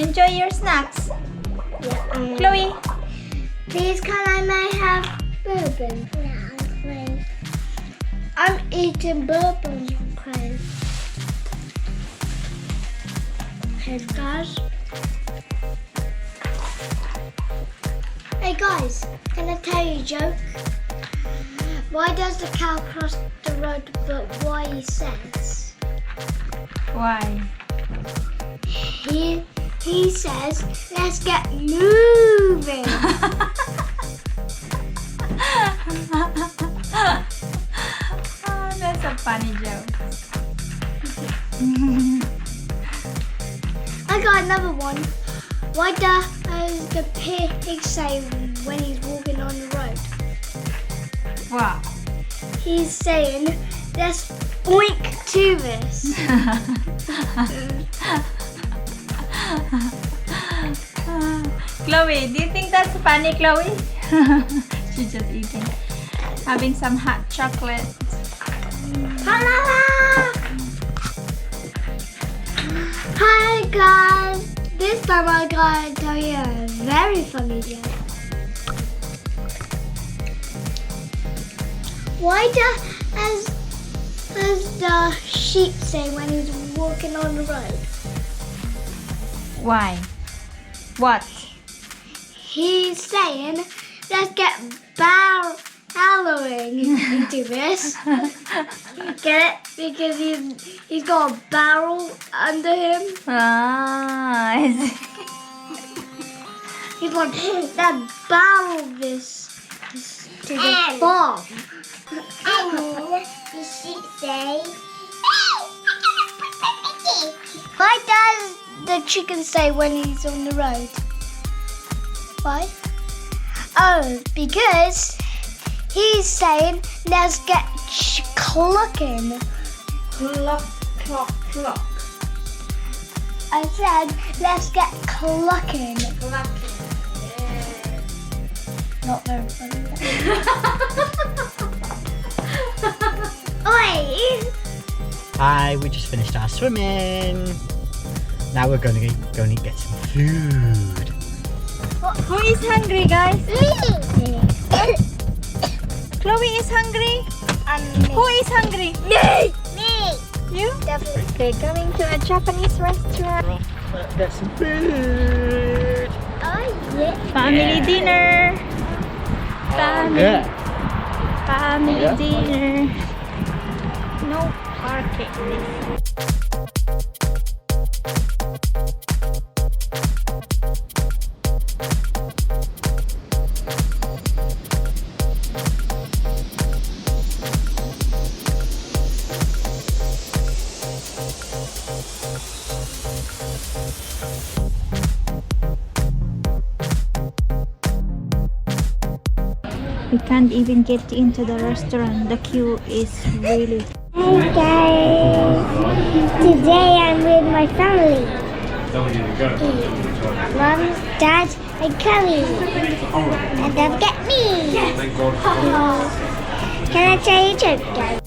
Enjoy your snacks. Yeah, Chloe. please, can I may have bourbon? Yeah, please. I'm eating bourbon, please. Hey guys. Hey guys, can I tell you a joke? Why does the cow cross the road but why he says? Why? He says, let's get moving. Oh, that's a funny joke. I got another one. Why does the pig say when he's walking on the road? Wow. He's saying, let's oink to this. Chloe, do you think that's funny, Chloe? She's just eating. Having some hot chocolate. Hi guys. This time I'm going to tell you a very funny joke. Why does the sheep say when he's walking on the road? Why? What? He's saying, let's get barreling into this. Get it? Because he's got a barrel under him. Ah, I see. He's like, let's barrel this to the farm. And the sheep say, Why does the chicken say when he's on the road? Why? Oh, because he's saying, let's get clucking. Cluck, cluck, cluck. I said, let's get clucking. Clucking. Not very funny. Oi! Hi, we just finished our swimming. Now we're going to get some food. Who is hungry, guys? Me! Chloe is hungry. And Who is hungry? Me! You? Definitely. Okay, going to a Japanese restaurant. Let's get some food. Oh, yeah. Family dinner. Family Yeah. dinner. No parking. We can't even get into the restaurant. The queue is really... hey guys, today I'm with my family. Mom, Dad, and Colin. And don't get me. Can I tell you a joke, guys?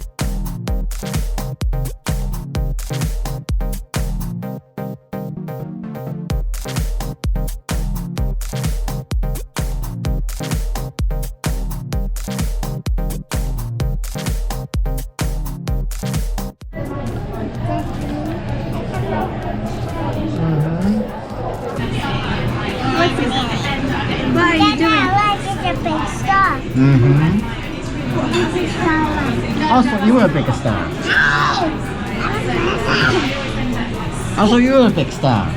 What are you doing? Like it's a big star. I thought you were a bigger star. I thought you were a big star.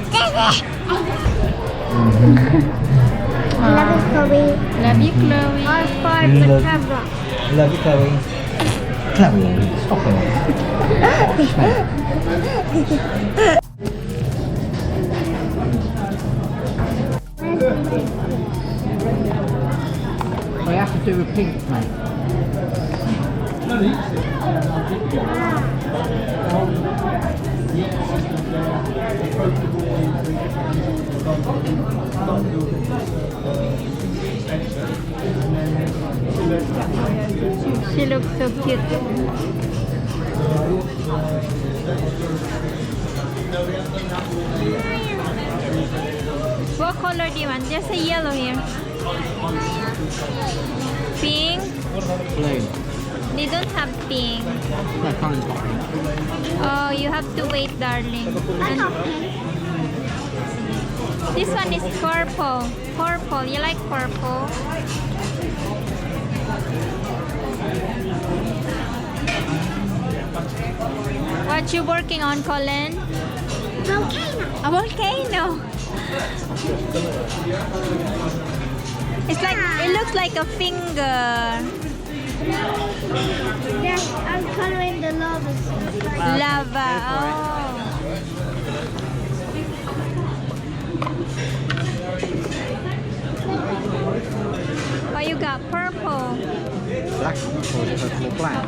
I love you, Chloe. Love you, Chloe. High five You the love- camera. Love you, Chloe. Chloe, stop it. I have to do a pink, mate. She looks so cute. What color do you want? There's a yellow here. Pink? Blue. They don't have pink. No, Colin's got pink. Oh, you have to wait, darling. And this one is purple. Purple. You like purple? What you working on, Colin? Volcano. A volcano. It's like it looks like a finger. Yes, I'm coloring the lava. Lava. Oh. Oh, you got purple. Black or purple or black?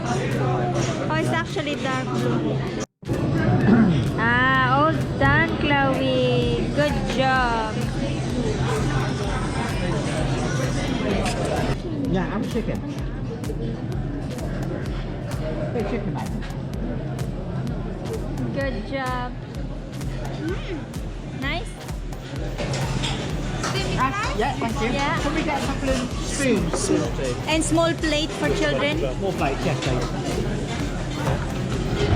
Oh, it's actually dark blue. All done, Chloe. Good job. Yeah, have a chicken. Big chicken, mate. Good job. Nice. Yeah, thank you. Yeah. Can we get a couple of spoons? And small plate for children. More plates, yes, please.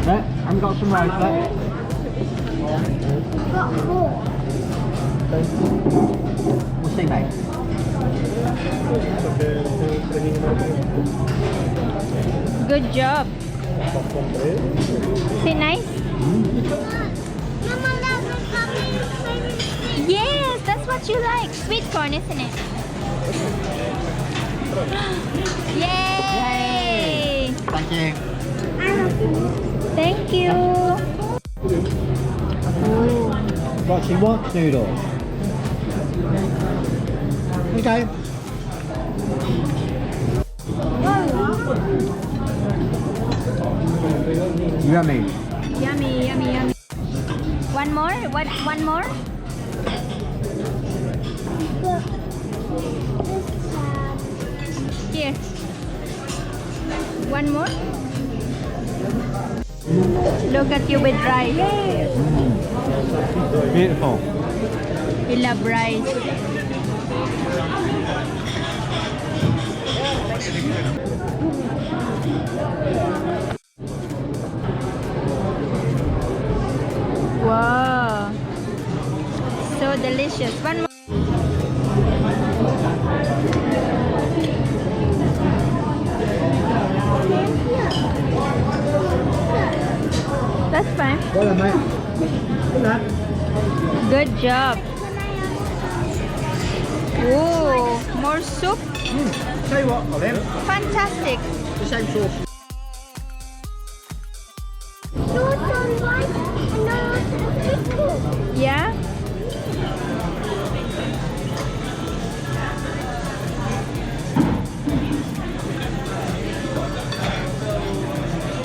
Yeah, I've got some rice there. Got more. We'll see, mate. Good job. Is it nice? Mama, that's my favorite thing. Yes, that's what you like. Sweet corn, isn't it? Yay! Thank you. Thank you. Got some what? Noodles. Okay. Yummy. Yummy, yummy, yummy. One more? What? One more? Here. One more? Look at you with rice. Beautiful. You love rice. Wow. So delicious. One more. That's fine. Well done, mate. Good lad. Good job. Whoa, more soup. Tell you what, Colin. Fantastic. The same sauce. Yours on rice and yours on pickle. Yeah?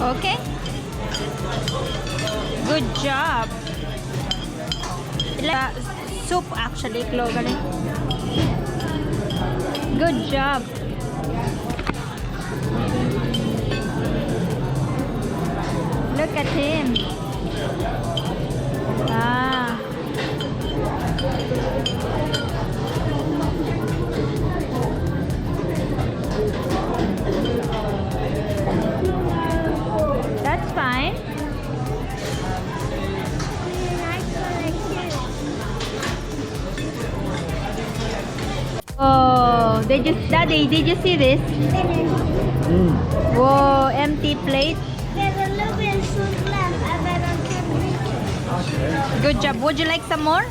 Okay. Good job. Soup actually, Chloe. Good job. Look at him. Ah. That's fine. Oh, Daddy, did you see this? Whoa, empty plate. There's a little bit of soup left and then I can make it. Good job. Would you like some more?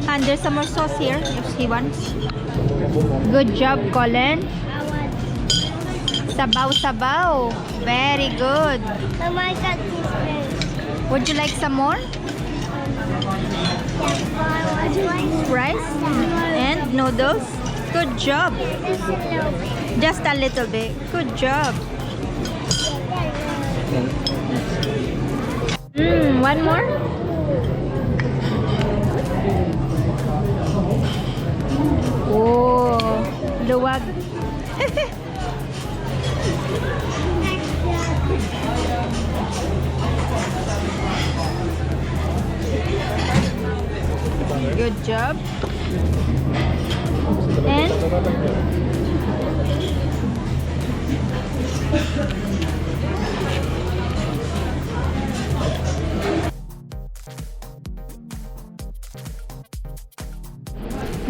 And there's some more sauce here if he wants. Good job, Colin. I want. Sabaw, sabaw. Very good. Mama, I got this place. Would you like some more? Rice and noodles. Good job. Just a little bit. Good job. One more. Oh, luwag. Good job. job. And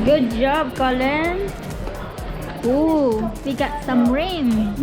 good job, Colin. Ooh, we got some rain.